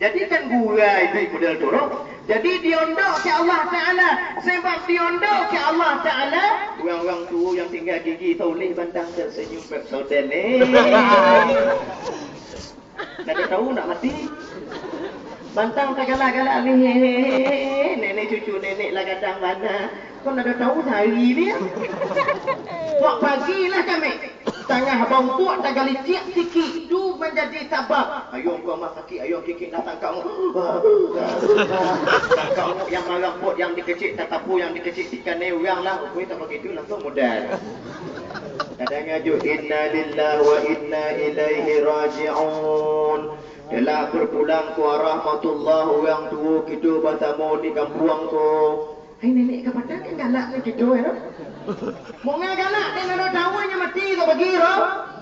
Jadi kan gua itu model dorong. Jadi diondok ke Allah Ta'ala. Sebab diondok ke Allah Ta'ala. Orang-orang tua yang tinggal gigi toleh bandang tersenyum bersodene. Tak ada tahu nak mati. Bantang tak galak-galak ni. Nenek cucu nenek lah kadang mana. Kau nak ada tahu hari ni. Buat pagilah kami. Tengah abang tua tak gali cik sikit tu menjadi sabab. Ayuh kau mak sakit, ayuh kikik datang kau. Kau yang marah pot yang dikecik tatapu yang dikecik ikan orang lah. Kau tak begitu langsung modal. Kadang ajuk inna lillahi wa inna ilaihi raji'un. Telah berpulang ke rahmatullah orang tua kita bertemu di kampung ko. Hai nenek ke padang kan galak ni kita ya. Mau galak dia nak dawanya mati kau bagi roh.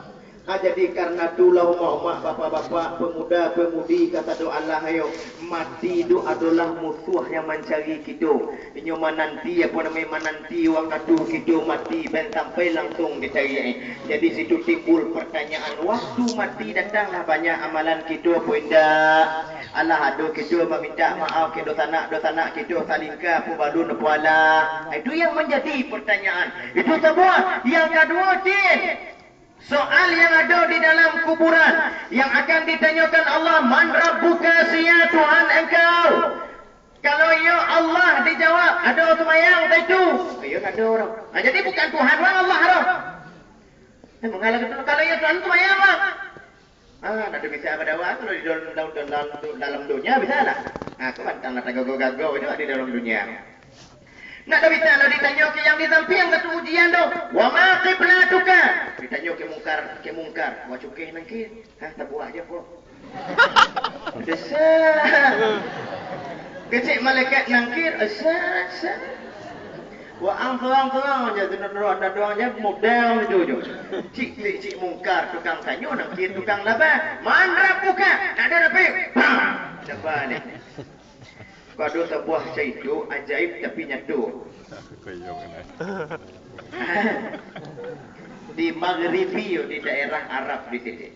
Jadi karena itulah umat bapa-bapa, pemuda-pemudi kata doa Allah ayo mati itu adalah musuh yang mencari kita. Inyo menanti apa namanya menanti waktu kita mati dan sampai langsung dicari. Jadi situ timbul pertanyaan waktu mati datanglah banyak amalan kita apa indah. Allah ada kita meminta maaf ke dosa nak kita salingka apa balun apa Allah. Itu yang menjadi pertanyaan. Itu semua. Yang kedua soal yang ada di dalam kuburan yang akan ditanyakan Allah, man rabbuka siya Tuhan engkau. Kalau ya Allah dijawab, ada semayang itu. Ya ada orang. Jadi bukan Tuhan lah Allah lah. Mengalah kalau ya Tuhan semayang lah. Tak ada bisa berdakwah kalau di dalam dunia bisa lah. Aku pantang lah gagal-gagal itu di dalam dunia. Nak dah bisa lah ditanya ke yang di samping kata ujian tu. Wa ma qiblatuka. Ditanya ke mungkar. Wa cukih nangkir. Tak buat aja pun. Besar. Kecik malaikat nangkir. Asal. Wa ang-ang aja doang aja model tu je. Cik mungkar tukang tanya nangkir tukang laba. Man rabbuka. Tak ada lebih. Dapat ni. Kalau sebuah cerita ajaib tapi nyatu. Di Maghribi di daerah Arab di sini.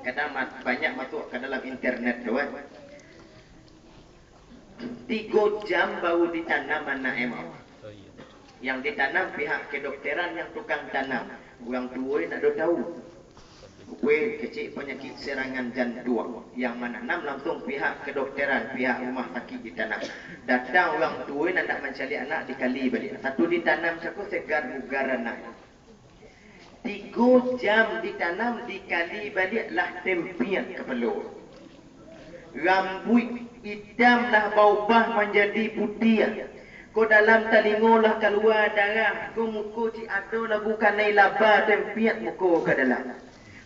Kadang banyak masuk ke dalam internet tu kan. 3 jam baru ditanam anak emau. Yang ditanam pihak kedokteran yang tukang tanam. Orang tua nak tahu. Kue kecil penyakit serangan jantung yang menanam langsung pihak kedokteran, pihak rumah sakit ditanam. Datang orang tua nak mencari anak dikali balik. Satu ditanam cakap segar bugar anak. 3 jam ditanam dikali baliklah tempian kepala. Rambut hitam lah berubah menjadi putih. Ko dalam telinga lah keluar darah. Ko muka cik ada lah bukan naik laba tempian muka ke dalam.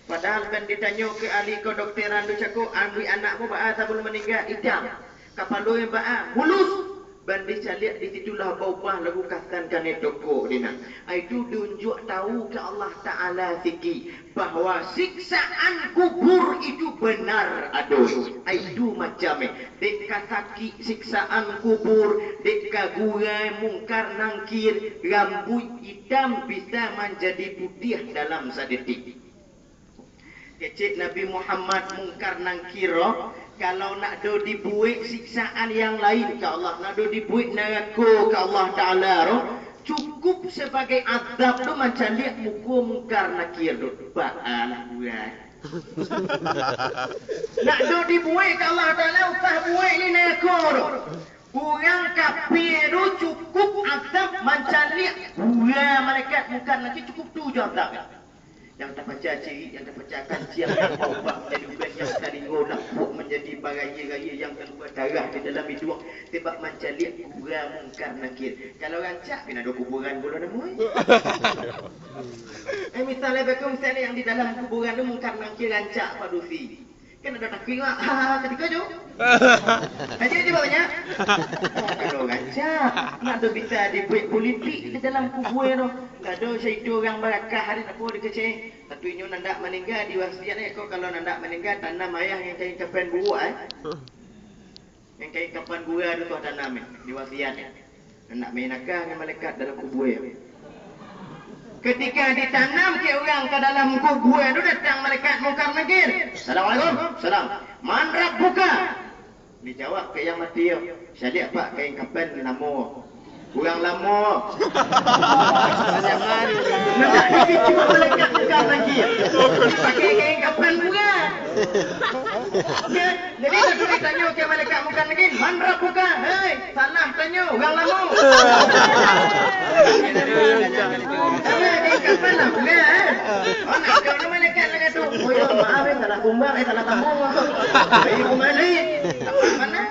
Padahal kan ditanya ke ahli kedokteran tu cakap ambil anakmu ba'a sebelum meninggal hitam. Kepala yang ba'a mulus. Dan dicaliat di situlah baubah lagu kasan kan toko dina. Itu tunjuk tahu ke Allah Ta'ala siki bahawa siksaan kubur itu benar ada. Itu macam dek kasaki siksaan kubur, dek kagurai mungkar nangkir, rambut hitam bisa menjadi putih dalam sedetik. Kecik Nabi Muhammad mungkar nangkira kalau nak do dibuat siksaan yang lain ke Allah, nak do dibuat neraka ke Allah Ta'ala cukup sebagai azab tu macam lihat muka mungkar nakir tu ba'alah buat nak do dibuat ke Allah Ta'ala usah buat ni neraka tu orang kafir tu cukup azab macam lihat buat malaikat mungkar nakir cukup tu je azab yang tak baca ciri, yang tak baca kancian yang bawa menjadi ubat yang tadi ngonak buat menjadi baraya-raya yang keluar darah di dalam hidup sebab macam lihat kuburan mungkar nakir. Kalau rancak kena ada kuburan bola nama misalnya betul misalnya yang di dalam kuburan tu mungkar nakir rancak padusi. Kan ada takui mak. Ketika jo. Aja je banyak. Kalau gancak nak tu bisa dibuat politik di dalam kubur tu. Kado syaitu orang barakah hari nak buat dikecil. Tapi nyo nandak meninggal di wasiat ni kau kalau nandak meninggal tanam ayah yang kain kapan buah Yang kain kapan buah tu tanam di wasiat ni. Nak main nakah dengan malaikat dalam kubur. Ketika ditanam ke orang ke dalam kubur itu datang malaikat Munkar Nakir. Assalamualaikum. Salam. Man rabbuka? Dijawab ke yang mati. Syadiq pak kain kapan nama. Orang lama. Jangan. Nak dikicu malaikat Munkar Nakir. Pakai kain kapan bukan? Ya, jadi kalau ditanya ke malaikat Munkar Nakir, man rabbuka? Hei, salah tanya orang lama. Kapan lah boleh nak kau ni malaikat lah tu. Oh ya maaf salah kumbang salah tambung bayi kumali apa mana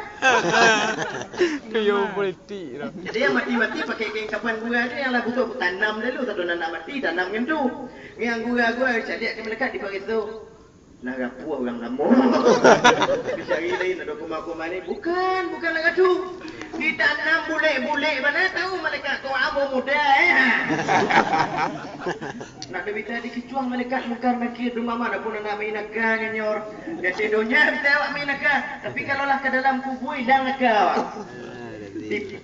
Kayu politik dah. jadi yang mati-mati pakai kain kapan gua tu yang lah butuh tanam dulu tak ada nak mati tanam kan tu yang gua cari ke malaikat di pagi tu lah rapuh orang lama cari lain ada kumar-kumar ni bukan lah tu ditanam bulik-bulik mana tahu malaikat tu abu muda nak bisa dikecuang malaikat Munkar Nakir rumah mana pun nak main nakah nyor jadi dunia bisa awak main nakah tapi kalaulah ke dalam kubur hilang nakah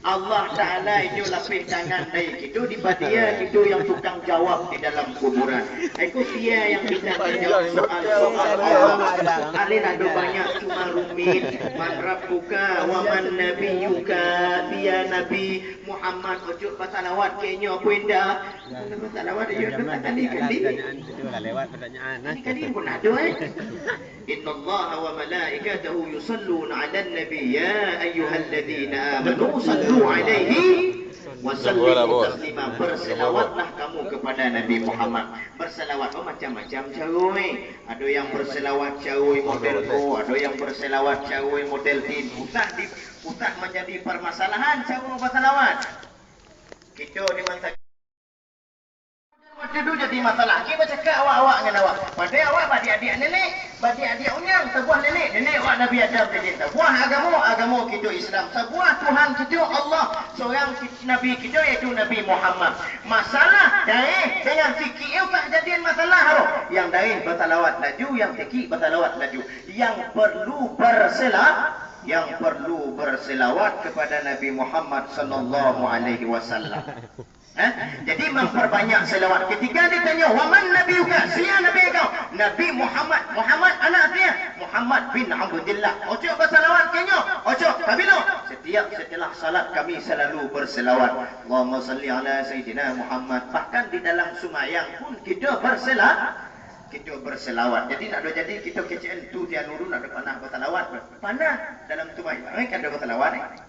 Allah Ta'ala itu lapis tangan dari kita di dia itu yang tukang jawab di dalam kuburan itu dia yang bisa menjawab soal-soal Allah alin ada banyak cuma rumit man rabbuka wa man nabiyuka dia Nabi Muhammad ojo pasalawat kenya apa indah pasalawat dia kali-kali lewat pertanyaan kali pun ada Inna Allah wa malaikatahu yusalluna 'alan nabi ya ayyuhalladzina amanu sallu 'alaihi wa sallimu taslima berselawatlah kamu kepada Nabi Muhammad berselawat macam-macam cara ada yang berselawat cara model tu ada yang berselawat cara model tin pusat menjadi permasalahan cara berselawat kita di masa itu jadi masalah. Kita cakap awak-awak dengan awak. Pada awak adik-adik nenek, adik-adik unyang, sebuah nenek awak Nabi Adam jadi. Sebuah agama kita Islam. Sebuah Tuhan kita Allah. Seorang Nabi kita iaitu Nabi Muhammad. Masalah dari dengan fikir tak jadian masalah tu. Yang dari bersalawat laju, yang fikir bersalawat laju. Yang perlu berselawat kepada Nabi Muhammad sallallahu alaihi wasallam. Jadi memperbanyak selawat. Ketika ditanya, "Waman nabiyuka?" Siapa nabi kau? Nabi Muhammad. Muhammad anak dia Muhammad bin Abdullah. Ojo berselawat kenyo. Ojo kabilo. Setiap setelah salat kami selalu berselawat. Allahumma salli ala sayyidina Muhammad. Bahkan di dalam sembahyang pun kita berselawat. Jadi nak ada jadi kita kecil tu dia nurun ada panah berselawat. Panah dalam sembahyang kan ada berselawat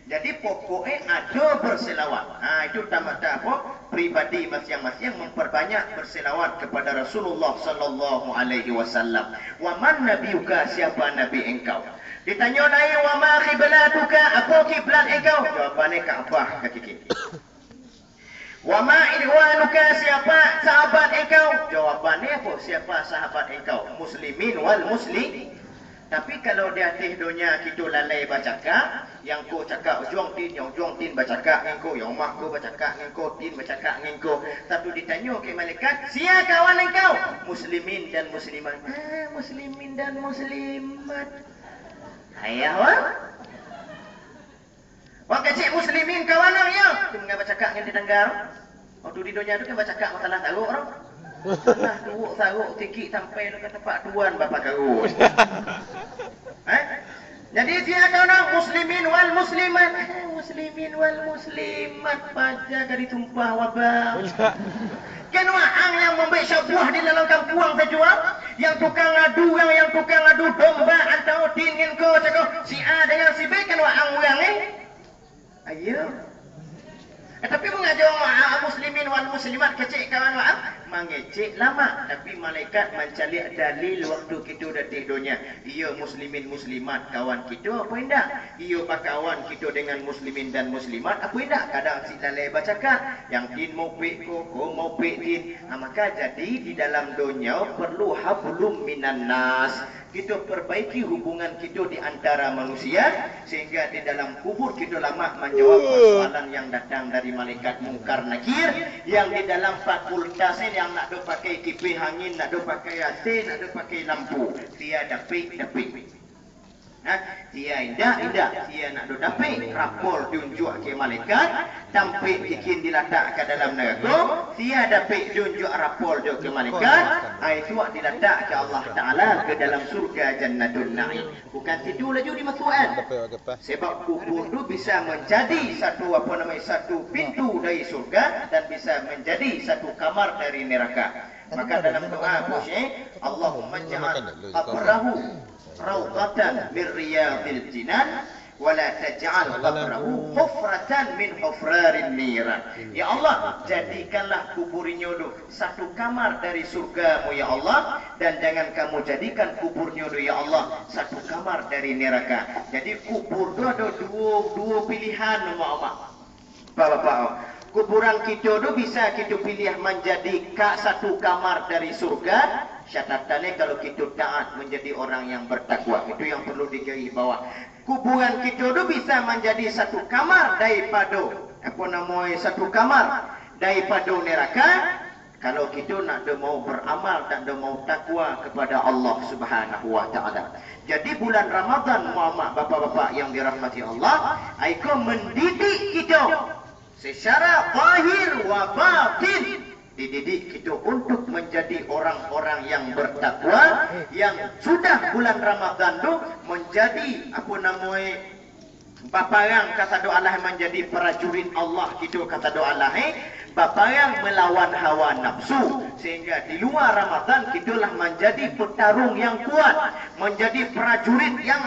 Jadi pokoknya ada berselawat. Itu tamat apa? Pribadi masing-masing memperbanyak berselawat kepada Rasulullah sallallahu alaihi wasallam. Wa man nabiyuka? Siapa nabi engkau? Ditanya naik wa ma qiblatuka? Apa kiblat engkau? Jawapannya Kaabah kaki kiri. Wa ma idwanuka? Siapa sahabat engkau? Jawapannya apa? Siapa sahabat engkau? Muslimin wal muslim. Tapi kalau di atas dunia kita lalai bercakap, yang kau cakap juang tin bercakap dengan kau, yang mak kau bercakap dengan kau, tin bercakap dengan kau. Tapi ditanya ke malaikat, siapa kawan engkau? Muslimin dan muslimat. Muslimin dan muslimat. Ayah wah. Wah kecik muslimin kawan ya. Tu mengabar bercakap dengan tetangga. Waktu di dunia tu kan bercakap masalah taruk orang. Masalah taruk tikik sampai ke tempat tuan bapa kau. Jadi dia kata muslimin wal muslimat. Muslimin wal muslimat pada dari tumpah wabah. Kan orang yang membuat sebuah di dalam kampung terjual, yang tukang adu domba antara tin dengan kau cakap si A dengan si B kan orang ni. Ayo. Tapi mengajar muslimin wal muslimat kecik kawan mengecek lama, tapi malaikat mencari dalil waktu kita datang dunia. Ia muslimin muslimat kawan kita apa indah? Ia kawan kita dengan muslimin dan muslimat apa indah? Kadang si lalai bercakap yang tin mau pek ko mau pek tin. Maka jadi di dalam dunia perlu hablum minan nas. kita perbaiki hubungan kita di antara manusia, sehingga di dalam kubur kita lama menjawab persoalan yang datang dari malaikat mungkar nakir, yang di dalam fakultas yang nak do pakai kipas angin, nak do pakai AC, nak do pakai lampu, dia dapik. Dia indah, dia nak do dapik, rapor diunjuk ke malaikat, tampik bikin diletak ke dalam neraka, dia dapik diunjuk rapor dia ke malaikat, itu diletak ke Allah Ta'ala ke dalam surga Jannatul Na'im. Bukan tidur lagi di matuan. Sebab kubur itu bisa menjadi satu pintu dari surga dan bisa menjadi satu kamar dari neraka. Maka dalam doa Syekh, Allahumma ja'al qabrahu rawdatan min riyadil jinan wa la taj'al qabrahu hufratan min hufrarin niran. Ya Allah, jadikanlah kuburnya itu satu kamar dari surga-Mu ya Allah, dan jangan kamu jadikan kuburnya itu ya Allah satu kamar dari neraka. Jadi kubur itu ada dua pilihan Bapak-bapak. Kuburan kita itu bisa kita pilih menjadi satu kamar dari surga. Syatatannya kalau kita taat menjadi orang yang bertakwa. Itu yang perlu digaris bawah. Kuburan kita itu bisa menjadi satu kamar daripada satu kamar daripada neraka. Kalau kita nak mau beramal dan mau takwa kepada Allah Subhanahu wa taala. Jadi bulan Ramadan, Muhammad bapak-bapak yang dirahmati Allah, aiko mendidik kita secara zahir wa batin, dididik kita untuk menjadi orang-orang yang bertakwa, yang sudah bulan Ramadan tu menjadi baparang kata doa Allah, menjadi prajurit Allah kita kata doa Allah, baparang melawan hawa nafsu, sehingga di luar Ramadan kitalah menjadi petarung yang kuat, menjadi prajurit yang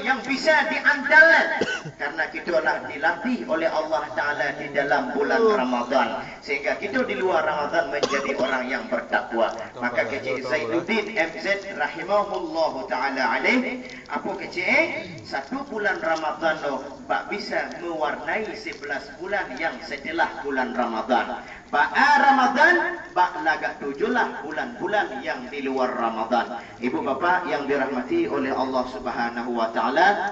yang bisa diandalkan, karena kitalah dilatih oleh Allah Ta'ala di dalam bulan Ramadan, sehingga kita di luar Ramadan menjadi orang yang bertakwa. Maka kecil Zainuddin MZ rahimahullahu ta'ala alaih, apa kecil satu bulan Ramadan bak bisa mewarnai 11 bulan yang setelah bulan Ramadan. Ramadan bak lagak 7 bulan-bulan yang di luar Ramadan. Ibu bapak yang dirahmati oleh Allah Subhanahu wa taala,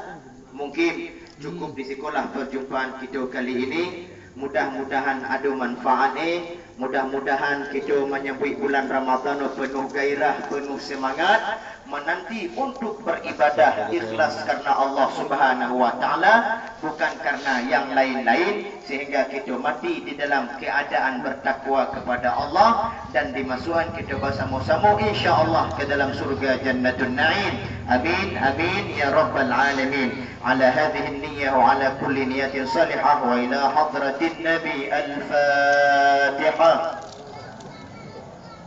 mungkin cukup di sekolah perjumpaan kita kali ini. Mudah-mudahan ada manfaatnya. Mudah-mudahan kita menyambut bulan Ramadan penuh gairah, penuh semangat, menanti untuk beribadah ikhlas karena Allah Subhanahu wa taala, bukan karena yang lain-lain, sehingga kita mati di dalam keadaan bertakwa kepada Allah dan dimasukkan kita bersama-sama insya-Allah ke dalam surga Jannatul Na'im. Amin amin ya rabbal alamin. Ala hadhihi an-niyyah wa ala kulli niyatin salihah wa ila hadratin nabi al-Fatihah.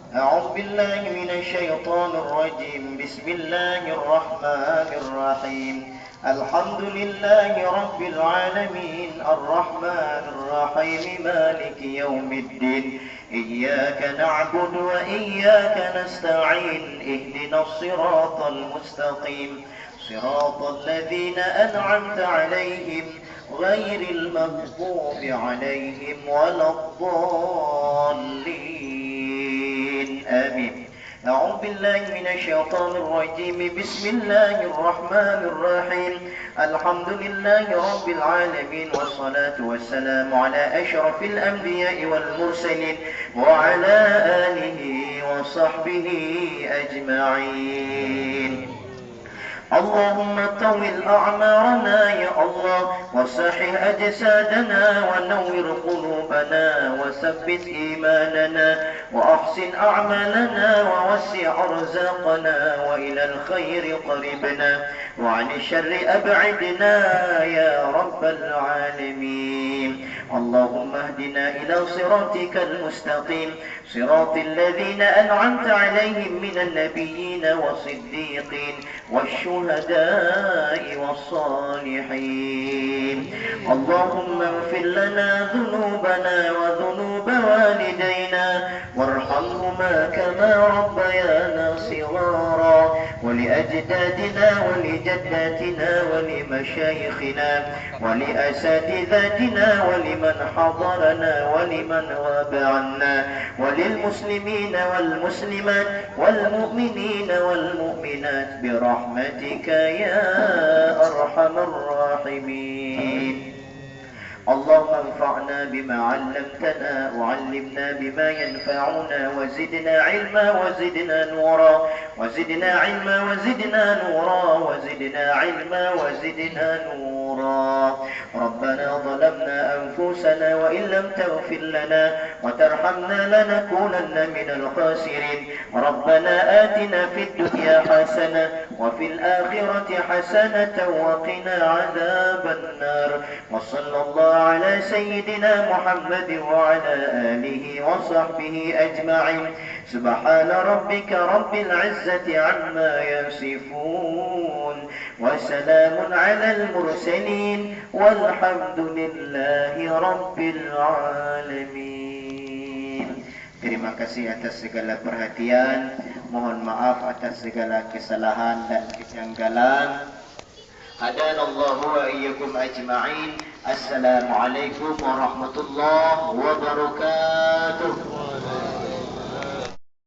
أعوذ بالله من الشيطان الرجيم. بسم الله الرحمن الرحيم. الحمد لله رب العالمين الرحمن الرحيم مالك يوم الدين. إياك نعبد وإياك نستعين. اهدنا الصراط المستقيم صراط الذين أنعمت عليهم غير المغضوب عليهم ولا الضالين. آمين. أعوذ بالله من الشيطان الرجيم. بسم الله الرحمن الرحيم. الحمد لله رب العالمين والصلاة والسلام على أشرف الأنبياء والمرسلين وعلى آله وصحبه أجمعين. اللهم طول أعمارنا يا الله، وصحح أجسادنا ونور قلوبنا وثبت إيماننا وأحسن أعمالنا ووسع أرزاقنا وإلى الخير قربنا وعن الشر أبعدنا يا رب العالمين. اللهم اهدنا إلى صراطك المستقيم صراط الذين أنعمت عليهم من النبيين والصديقين والشهداء الشهداء والصالحين. اللهم اغفر لنا ذنوبنا وذنوب والدينا وارحمهما كما ربيانا صغارا، ولأجدادنا ولجداتنا ولمشايخنا ولأساتذتنا ولمن حضرنا ولمن غاب عنا وللمسلمين والمسلمات والمؤمنين والمؤمنات برحمتك يا أرحم الراحمين. اللهم انفعنا بما علمتنا وعلمنا بما ينفعنا وزدنا علما وزدنا نورا وزدنا علما وزدنا نورا وزدنا علما وزدنا نورا. ربنا ظلمنا أنفسنا وإن لم تغفر لنا وترحمنا لنكونن من الخاسرين. ربنا آتنا في الدنيا حسنة وفي الآخرة حسنة وقنا عذاب النار. وصلى الله على سيدنا محمد وعلى آله وصحبه أجمعين. سبحان ربك رب العزة عما يصفون وسلام على المرسلين والحمد لله رب العالمين. Terima kasih atas segala perhatian. Mohon maaf atas segala kesalahan dan kejanggalan. Hadanallahu wa iyyakum ajma'in. Assalamualaikum warahmatullahi wabarakatuh.